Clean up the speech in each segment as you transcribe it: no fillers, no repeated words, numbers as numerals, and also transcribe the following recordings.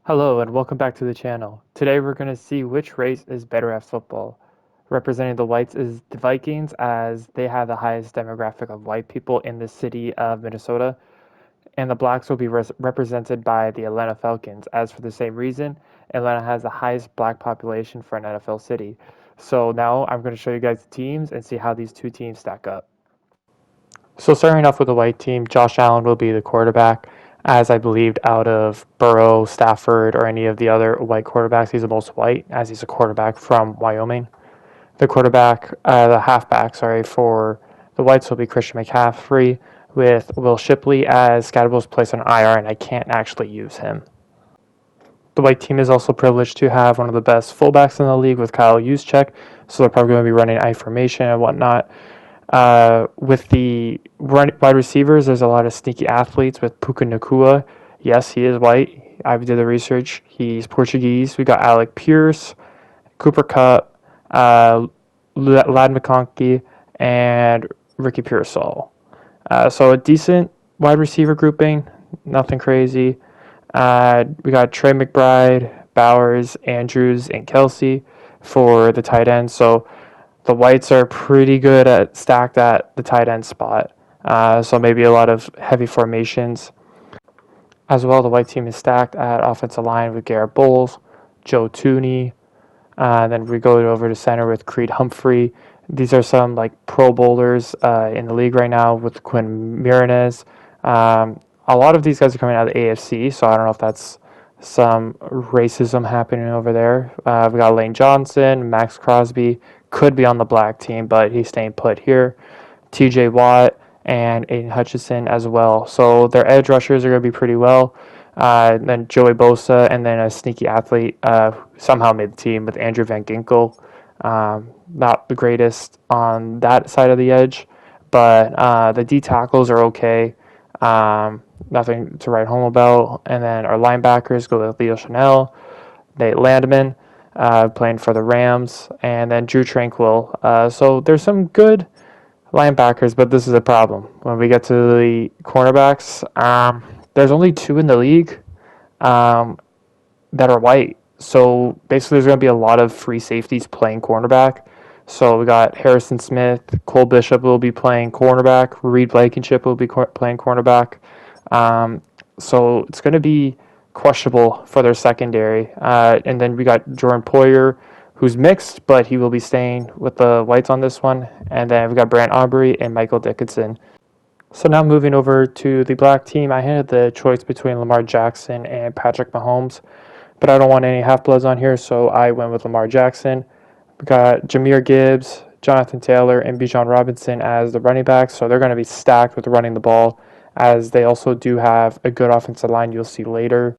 Hello and welcome back to the channel. Today we're going to see which race is better at football. Representing the whites is the Vikings as they have the highest demographic of white people in the city of Minnesota, and the blacks will be represented by the Atlanta Falcons as for the same reason, Atlanta has the highest black population for an NFL city. So now I'm going to show you guys the teams and see how these two teams stack up. So starting off with the white team, Josh Allen will be the quarterback. As I believed out of Burrow, Stafford, or any of the other white quarterbacks, he's the most white as he's a quarterback from Wyoming. The halfback, sorry, for the whites will be Christian McCaffrey with Will Shipley as Scadable's placed on IR and I can't actually use him. The white team is also privileged to have one of the best fullbacks in the league with Kyle Juszczyk, so they're probably going to be running I formation and whatnot. With the wide receivers, there's a lot of sneaky athletes with Puka Nacua. Yes, he is white. I did the research. He's Portuguese. We got Alec Pierce, Cooper Kupp, Lad McConkey, and Ricky Pearsall. So a decent wide receiver grouping. Nothing crazy. We got Trey McBride, Bowers, Andrews, and Kelsey for the tight end. So the whites are pretty good at stacked at the tight end spot. So maybe a lot of heavy formations. As well, the white team is stacked at offensive line with Garrett Bowles, Joe Tooney. Then we go over to center with Creed Humphrey. These are some like Pro Bowlers in the league right now with Quinn Miranez. A lot of these guys are coming out of the AFC, so I don't know if that's some racism happening over there. We got Lane Johnson, Max Crosby, could be on the black team, but he's staying put here. TJ Watt and Aiden Hutchinson as well. So their edge rushers are going to be pretty well. Then Joey Bosa, and then a sneaky athlete somehow made the team with Andrew Van Ginkel. Not the greatest on that side of the edge, but the D tackles are okay. Nothing to write home about. And then our linebackers go with Leo Chanel, Nate Landman, playing for the Rams, and then Drew Tranquil. So there's some good linebackers, but this is a problem. When we get to the cornerbacks, there's only two in the league that are white. So basically, there's going to be a lot of free safeties playing cornerback. So we got Harrison Smith, Cole Bishop will be playing cornerback, Reed Blankenship will be playing cornerback. So it's going to be questionable for their secondary. And then we got Jordan Poyer, who's mixed, but he will be staying with the whites on this one. And then we got Brant Aubrey and Michael Dickinson. So now moving over to the black team, I had the choice between Lamar Jackson and Patrick Mahomes, but I don't want any half-bloods on here, so I went with Lamar Jackson. We got Jahmyr Gibbs, Jonathan Taylor, and Bijan Robinson as the running backs, so they're going to be stacked with running the ball, as they also do have a good offensive line you'll see later.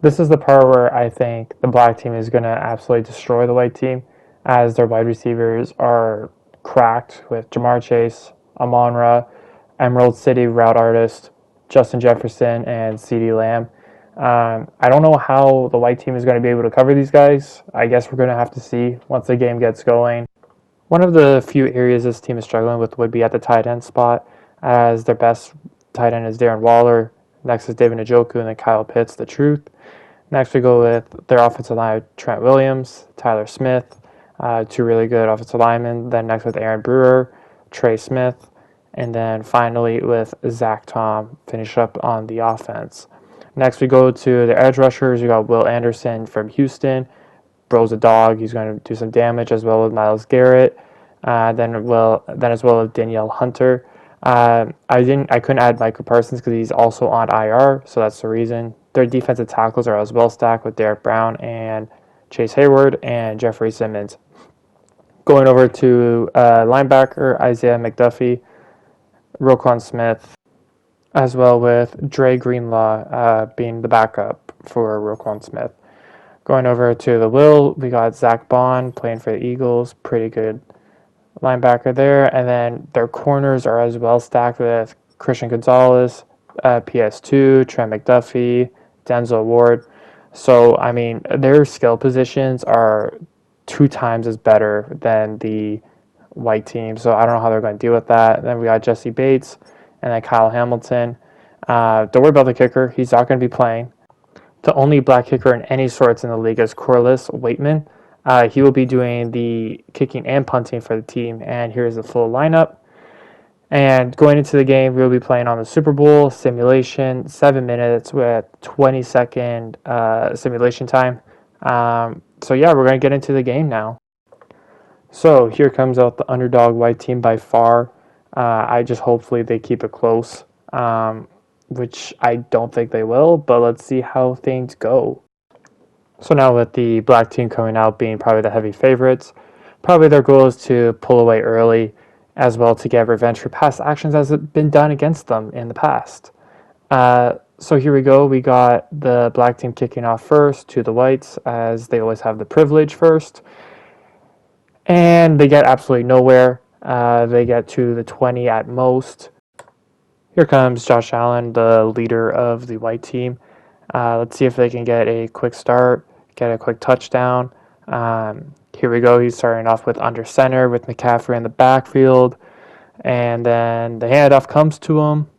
This is the part where I think the black team is going to absolutely destroy the white team, as their wide receivers are cracked with Jamar Chase, Amon-Ra, Emerald City route artist, Justin Jefferson, and CeeDee Lamb. I don't know how the white team is going to be able to cover these guys. I guess we're going to have to see once the game gets going. One of the few areas this team is struggling with would be at the tight end spot, as their best tight end is Darren Waller. Next is David Njoku, and then Kyle Pitts, the truth. Next we go with their offensive line, Trent Williams, Tyler Smith, two really good offensive linemen. Then next with Aaron Brewer, Trey Smith, and then finally with Zach Tom, finish up on the offense. Next, we go to the edge rushers. We got Will Anderson from Houston. Bro's a dog. He's going to do some damage, as well as Myles Garrett. Then as well as Danielle Hunter. I couldn't add Micah Parsons because he's also on IR, so that's the reason. Their defensive tackles are as well stacked with Derek Brown and Chase Hayward and Jeffrey Simmons. Going over to linebacker Isaiah McDuffie, Roquan Smith, as well with Dre Greenlaw being the backup for Roquan Smith. Going over to the will, we got Zach Bond playing for the Eagles, pretty good linebacker there. And then their corners are as well stacked with Christian Gonzalez, PS2, Trent McDuffie, Denzel Ward. So, I mean, their skill positions are 2 times as better than the white team. So I don't know how they're going to deal with that. Then we got Jesse Bates and then Kyle Hamilton. Don't worry about the kicker. He's not going to be playing. The only black kicker in any sorts in the league is Corliss Waitman. He will be doing the kicking and punting for the team. And here's the full lineup. And going into the game, we'll be playing on the Super Bowl simulation, 7 minutes with 20-second simulation time. So yeah, we're going to get into the game now. So here comes out the underdog white team by far. I just hopefully they keep it close, which I don't think they will, but let's see how things go. So now with the black team coming out being probably the heavy favorites, probably their goal is to pull away early, as well to get revenge for past actions as have been done against them in the past. So here we go. We got the black team kicking off first to the whites, as they always have the privilege first. And they get absolutely nowhere. They get to the 20 at most. Here comes Josh Allen, the leader of the white team. Let's see if they can get a quick start, get a quick touchdown. Here we go. He's starting off with under center with McCaffrey in the backfield. And then the handoff comes to him.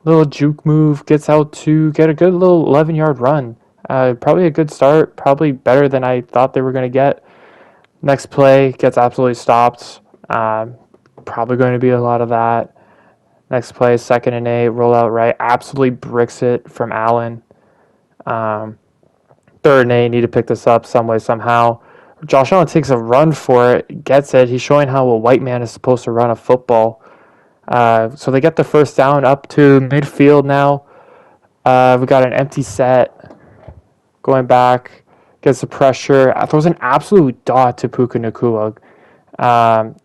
Little juke move, gets out to get a good little 11-yard run. Probably a good start. Probably better than I thought they were going to get. Next play gets absolutely stopped. Probably going to be a lot of that. Next play, 2nd and 8, roll out right. Absolutely bricks it from Allen. 3rd and 8, need to pick this up some way, somehow. Josh Allen takes a run for it, gets it. He's showing how a white man is supposed to run a football. So they get the first down up to midfield now. We got an empty set. Going back, gets the pressure. Throws an absolute dot to Puka Nacua.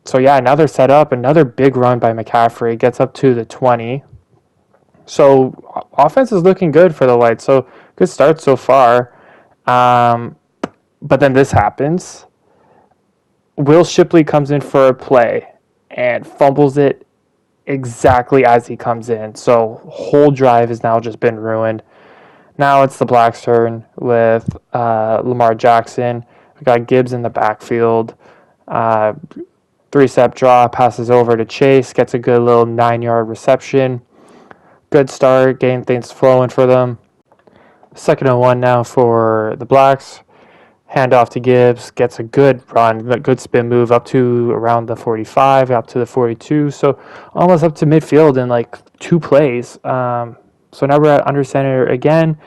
So yeah, now they're set up. Another big run by McCaffrey. Gets up to the 20. So offense is looking good for the Whites. So good start so far. But then this happens. Will Shipley comes in for a play and fumbles it exactly as he comes in. So whole drive has now just been ruined. Now it's the Blacks' turn with Lamar Jackson. We got Gibbs in the backfield. 3-step draw, passes over to Chase, gets a good little 9-yard reception. Good start, getting things flowing for them. 2nd and 1 now for the Blacks. Hand off to Gibbs, gets a good run, a good spin move up to around the 45, up to the 42. So almost up to midfield in like 2 plays. So now we're at under center again.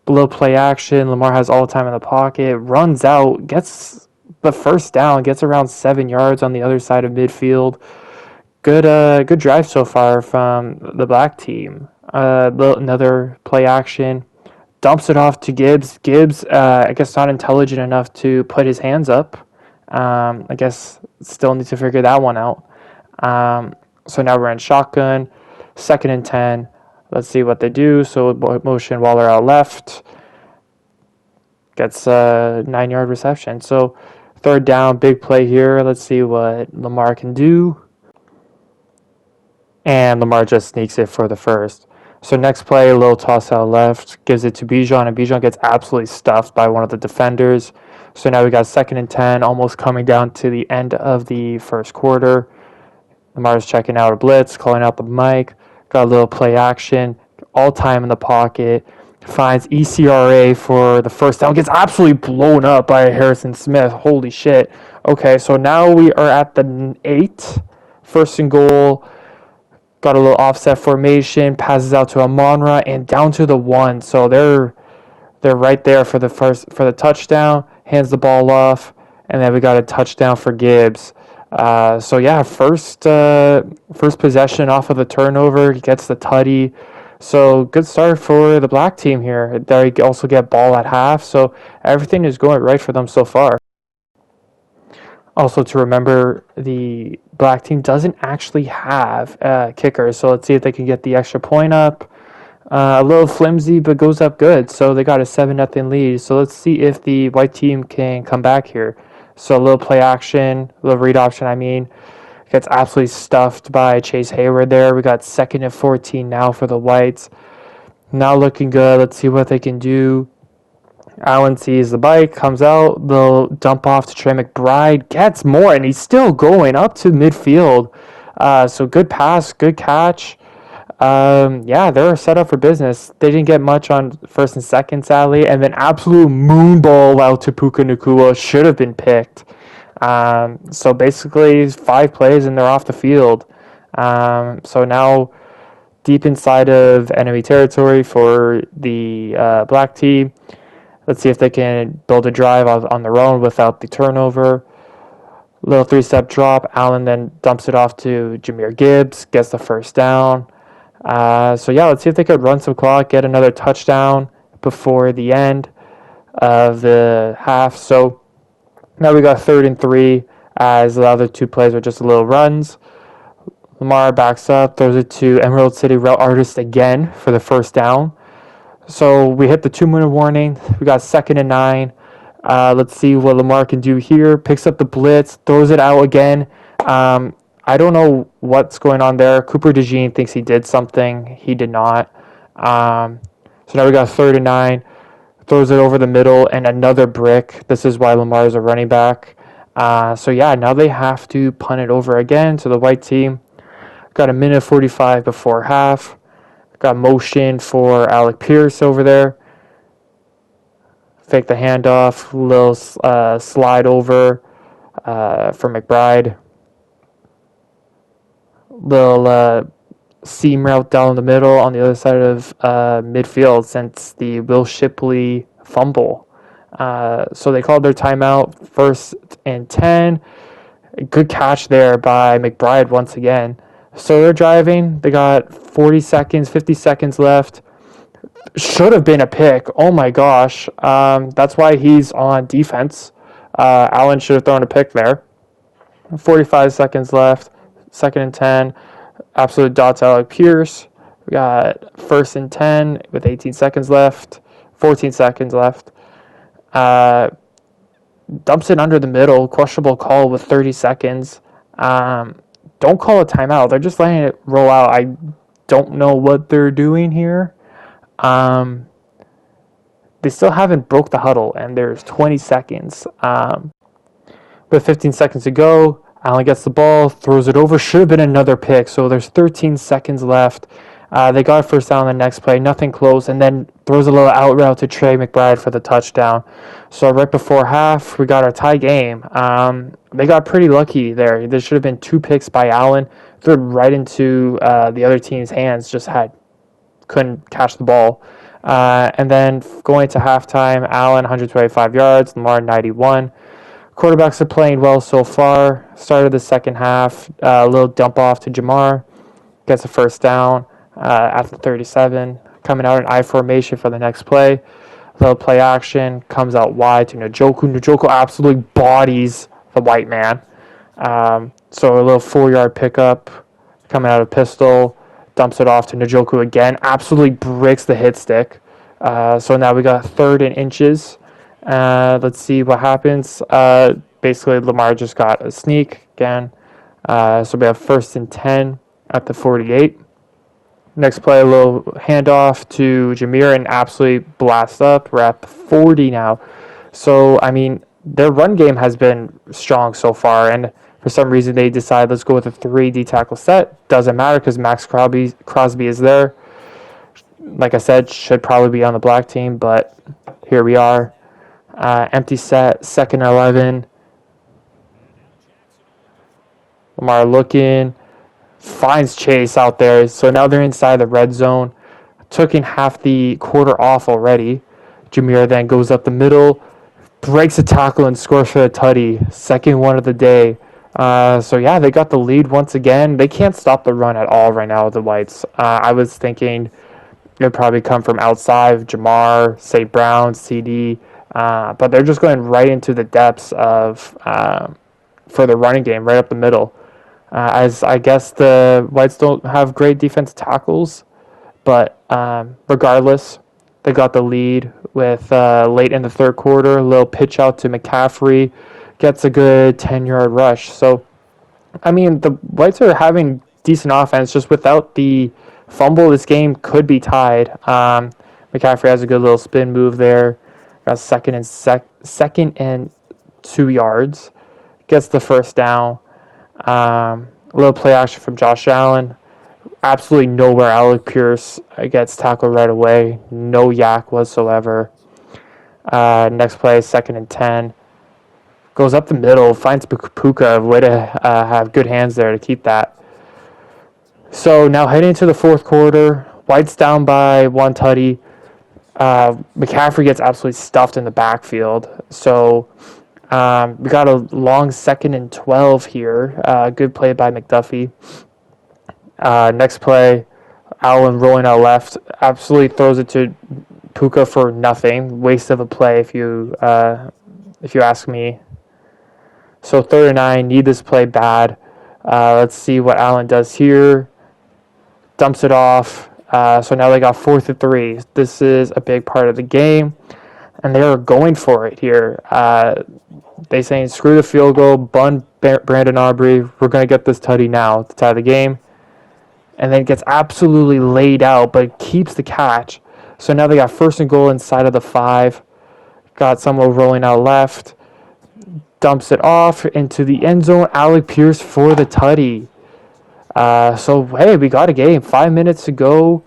Below play action, Lamar has all the time in the pocket, runs out, gets the first down, gets around 7 yards on the other side of midfield. Good drive so far from the black team. Another play action. Dumps it off to Gibbs. Gibbs, I guess, not intelligent enough to put his hands up. I guess still need to figure that one out. So now we're in shotgun. 2nd and 10. Let's see what they do. So motion Waller out left. Gets a 9-yard reception. So 3rd down, big play here. Let's see what Lamar can do. And Lamar just sneaks it for the first. So next play, a little toss out left, gives it to Bijan, and Bijan gets absolutely stuffed by one of the defenders. So now we got 2nd and 10, almost coming down to the end of the first quarter. Lamar's checking out a blitz, calling out the mic, got a little play action, all time in the pocket, finds ECRA for the first down, gets absolutely blown up by Harrison Smith. Holy shit. Okay, so now we are at the 8, 1st and goal. Got a little offset formation, passes out to Amon-Ra and down to the 1. So they're right there for the touchdown. Hands the ball off, and then we got a touchdown for Gibbs. So yeah, first possession off of the turnover. He gets the tutty. So good start for the black team here. They also get ball at half. So everything is going right for them so far. Also to remember, the black team doesn't actually have kickers, so let's see if they can get the extra point up. A little flimsy, but goes up good. So they got a 7-0 lead. So let's see if the white team can come back here. So a little play action, a little read option, gets absolutely stuffed by Chase Hayward there. We got 2nd and 14 now for the whites. Now looking good. Let's see what they can do. Allen sees the bike, comes out, they'll dump off to Trey McBride, gets more, and he's still going up to midfield. So good pass, good catch. Yeah, they're set up for business. They didn't get much on first and second, sadly, and then absolute moonball out to Puka Nakua should have been picked. So basically, 5 plays and they're off the field. So now deep inside of enemy territory for the black team. Let's see if they can build a drive on their own without the turnover. Little three-step drop. Allen then dumps it off to Jahmyr Gibbs, gets the first down. So yeah, let's see if they could run some clock, get another touchdown before the end of the half. So now we got 3rd and 3 as the other 2 plays are just little runs. Lamar backs up, throws it to Emerald City Route Artist again for the first down. So we hit the 2-minute warning. We got 2nd and 9. Let's see what Lamar can do here. Picks up the blitz, throws it out again. I don't know what's going on there. Cooper DeJean thinks he did something. He did not. So now we got 3rd and 9. Throws it over the middle and another brick. This is why Lamar is a running back. So yeah, now they have to punt it over again to the white team. Got a minute 45 before half. Got motion for Alec Pierce over there. Fake the handoff. Little slide over for McBride. Little seam route down the middle on the other side of midfield since the Will Shipley fumble. So they called their timeout, 1st and 10. Good catch there by McBride once again. So they're driving. They got 40 seconds, 50 seconds left. Should have been a pick. Oh my gosh. That's why he's on defense. Allen should have thrown a pick there. 45 seconds left. 2nd and 10. Absolute dots Alec Pierce. We got 1st and 10 with 18 seconds left. 14 seconds left. Dumps it under the middle. Questionable call with 30 seconds. Don't call a timeout. They're just letting it roll out. I don't know what they're doing here. They still haven't broke the huddle, and there's 20 seconds. With 15 seconds to go, Allen gets the ball, throws it over. Should have been another pick. So there's 13 seconds left. They got a first down on the next play, nothing close, and then throws a little out route to Trey McBride for the touchdown. So right before half, we got our tie game. They got pretty lucky there. There should have been 2 picks by Allen. Threw it right into the other team's hands, couldn't catch the ball. And then going to halftime, Allen 125 yards, Lamar 91. Quarterbacks are playing well so far. Started the second half, a little dump off to Jamar, gets a first down at the 37. Coming out in I formation for the next play. Little play action, comes out wide to Njoku. Njoku absolutely bodies the white man. So a little 4-yard pickup coming out of pistol, dumps it off to Njoku again. Absolutely bricks the hit stick. So now we got 3rd and inches. Let's see what happens. Basically, Lamar just got a sneak again. So we have 1st and 10 at the 48. Next play, a little handoff to Jahmyr and absolutely blast up. We're at 40 now. So, I mean, their run game has been strong so far. And for some reason, they decide let's go with a 3D tackle set. Doesn't matter because Max Crosby is there. Like I said, should probably be on the black team, but here we are. Empty set, 2nd and 11. Lamar looking, finds Chase out there. So now they're inside the red zone. Took in half the quarter off already. Jahmyr then goes up the middle, breaks a tackle and scores for the tutty. 2nd one of the day. So yeah, they got the lead once again. They can't stop the run at all right now, the Whites. I was thinking it would probably come from outside, Jamar, St. Brown, CD. But they're just going right into the depths of for the running game, right up the middle. As I guess the Whites don't have great defensive tackles, but regardless, they got the lead with late in the 3rd quarter. A little pitch out to McCaffrey, gets a good 10-yard rush. So, I mean, the Whites are having decent offense. Just without the fumble, this game could be tied. McCaffrey has a good little spin move there. Got 2nd and 2 yards. Gets the first down. A little play action from Josh Allen. absolutely nowhere. Alec Pierce gets tackled right away. No yak whatsoever. Next play, 2nd and 10. Goes up the middle, finds Puka. Way to have good hands there to keep that. So now heading into the fourth quarter, White's down by one tutty. McCaffrey gets absolutely stuffed in the backfield. So we got a long 2nd and 12 here. Good play by McDuffie. Next play, Allen rolling out left, absolutely throws it to Puka for nothing. Waste of a play if you ask me. So 3rd and 9, need this play bad. Let's see what Allen does here. Dumps it off. So now they got 4th and 3. This is a big part of the game, and they are going for it here. They saying screw the field goal, bun Brandon Aubrey. We're gonna get this tutty now to tie the game, and then gets absolutely laid out, but keeps the catch. So now they got 1st and goal inside of the 5. Got someone rolling out left. Dumps it off into the end zone. Alec Pierce for the tutty. So, hey, we got a game. 5 minutes to go.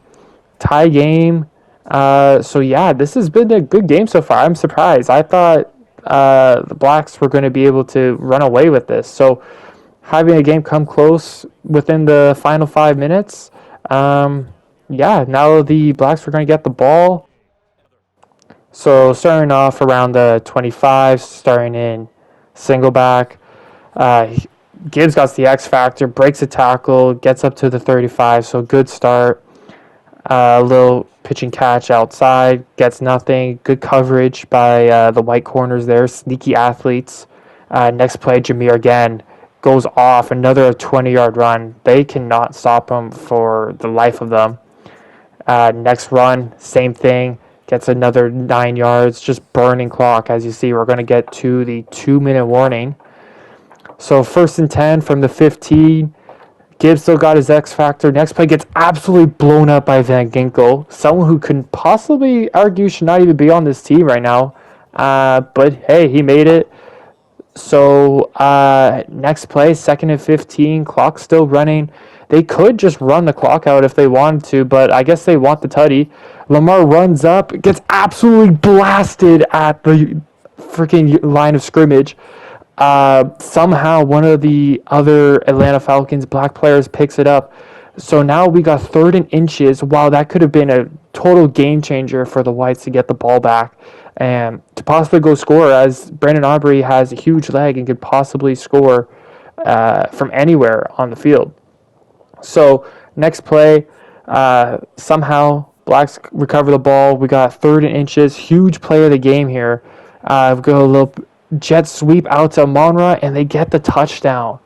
Tie game. So, yeah, this has been a good game so far. I'm surprised. I thought the Blacks were going to be able to run away with this. So, having a game come close within the final 5 minutes, yeah, now the Blacks were going to get the ball. So, starting off around the 25, starting in single back. Gibbs got the X factor, breaks a tackle, gets up to the 35, so good start. A little pitch and catch outside, gets nothing. Good coverage by the white corners there, sneaky athletes. Next play, Jameer again goes off, another 20-yard run. They cannot stop him for the life of them. Next run, same thing. Gets another 9 yards, just burning clock. As you see, we're going to get to the 2-minute warning. So 1st and 10 from the 15. Gibbs still got his X factor. Next play gets absolutely blown up by Van Ginkel. Someone who can possibly argue should not even be on this team right now. But hey, he made it. So next play, 2nd and 15. Clock still running. They could just run the clock out if they wanted to, but I guess they want the tutty. Lamar runs up, gets absolutely blasted at the freaking line of scrimmage. Somehow one of the other Atlanta Falcons black players picks it up. So now we got 3rd and inches. Wow, that could have been a total game changer for the Whites to get the ball back and to possibly go score, as Brandon Aubrey has a huge leg and could possibly score from anywhere on the field. So next play, somehow Blacks recover the ball. We got 3rd and inches. Huge play of the game here. We've got a little jet sweep out to Monra, and they get the touchdown.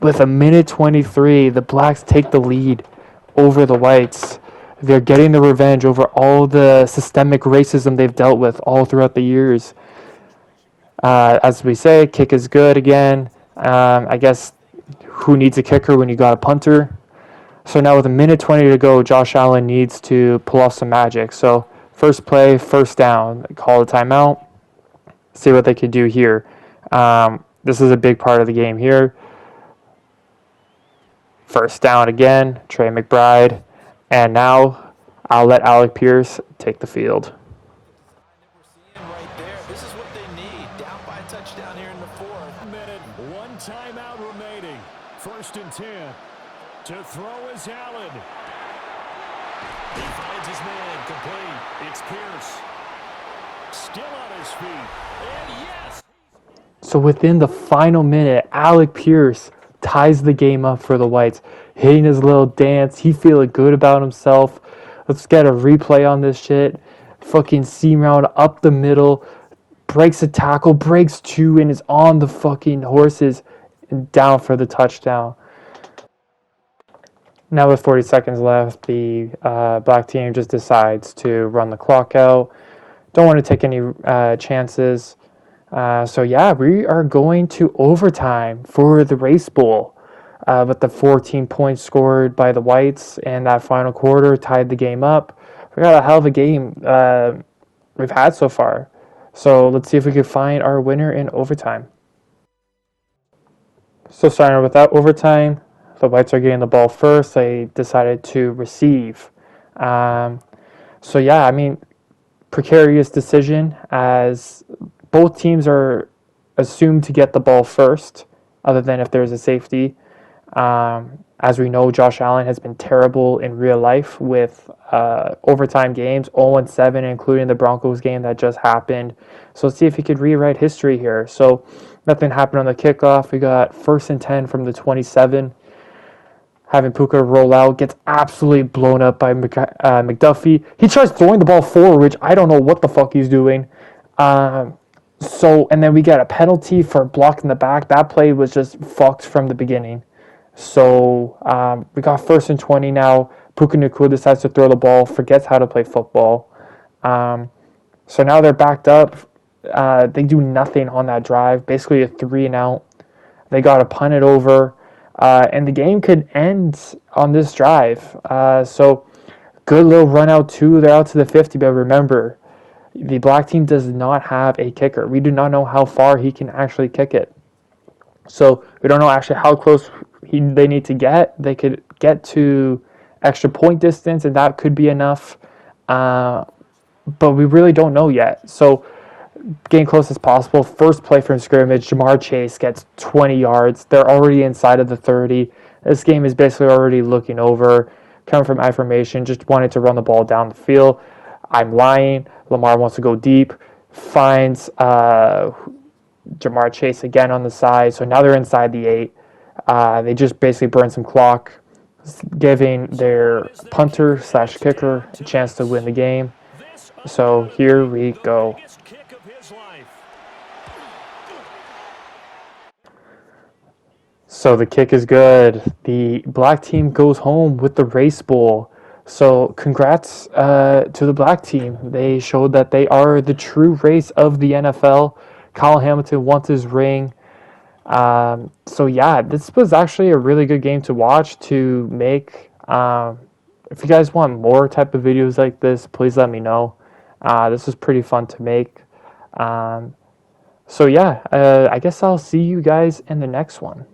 With 1:23, the Blacks take the lead over the Whites. They're getting the revenge over all the systemic racism they've dealt with all throughout the years. As we say, kick is good again. I guess who needs a kicker when you got a punter? So now with 1:20 to go, Josh Allen needs to pull off some magic. So first play, 1st down. Call a timeout. See what they could do here. This is a big part of the game here. 1st down again, Trey McBride. And now I'll let Alec Pierce take the field. Right there. This is what they need. Down by a touchdown here in the 4th minute. 1 timeout remaining. 1st and 10. To throw is Allen. He finds his man complete. It's Pierce. Still on his feet. And yes! So within the final minute, Alec Pierce ties the game up for the Whites, hitting his little dance. He feeling good about himself. Let's get a replay on this shit. Fucking seam round up the middle, breaks a tackle, breaks 2, and is on the fucking horses and down for the touchdown. Now with 40 seconds left, the black team just decides to run the clock out. Don't want to take any chances. So yeah, we are going to overtime for the Race Bowl. With the 14 points scored by the Whites and that final quarter tied the game up. We got a hell of a game we've had so far. So let's see if we can find our winner in overtime. So starting with that overtime, The Whites are getting the ball first. They decided to receive. Um, so yeah, I mean, precarious decision as both teams are assumed to get the ball first, other than if there's a safety. As we know, Josh Allen has been terrible in real life with overtime games, 0-7, including the Broncos game that just happened. So let's see if he could rewrite history here. So nothing happened on the kickoff. We got 1st and 10 from the 27. Having Puka roll out, gets absolutely blown up by McDuffie. He tries throwing the ball forward, which I don't know what the fuck he's doing. And then we get a penalty for blocking the back. That play was just fucked from the beginning. So we got 1st and 20 now. Puka Nacua decides to throw the ball, forgets how to play football. So now they're backed up. They do nothing on that drive, basically a 3-and-out. They got to punt it over, and the game could end on this drive. So good little run out too. They're out to the 50, but remember, the black team does not have a kicker. We do not know how far he can actually kick it. So we don't know actually how close they need to get. They could get to extra point distance, and that could be enough. But we really don't know yet. So getting close as possible. First play from scrimmage, Jamar Chase gets 20 yards. They're already inside of the 30. This game is basically already looking over. Coming from affirmation, just wanted to run the ball down the field. I'm lying. Lamar wants to go deep. Finds Jamar Chase again on the side. So now they're inside the 8. They just basically burn some clock, giving their punter / kicker a chance to win the game. So here we go. So the kick is good. The black team goes home with the race bowl. So congrats to the black team. They showed that they are the true race of the NFL. Kyle Hamilton wants his ring. So yeah, this was actually a really good game to watch, to make. If you guys want more type of videos like this, please let me know. This was pretty fun to make. So yeah, I guess I'll see you guys in the next one.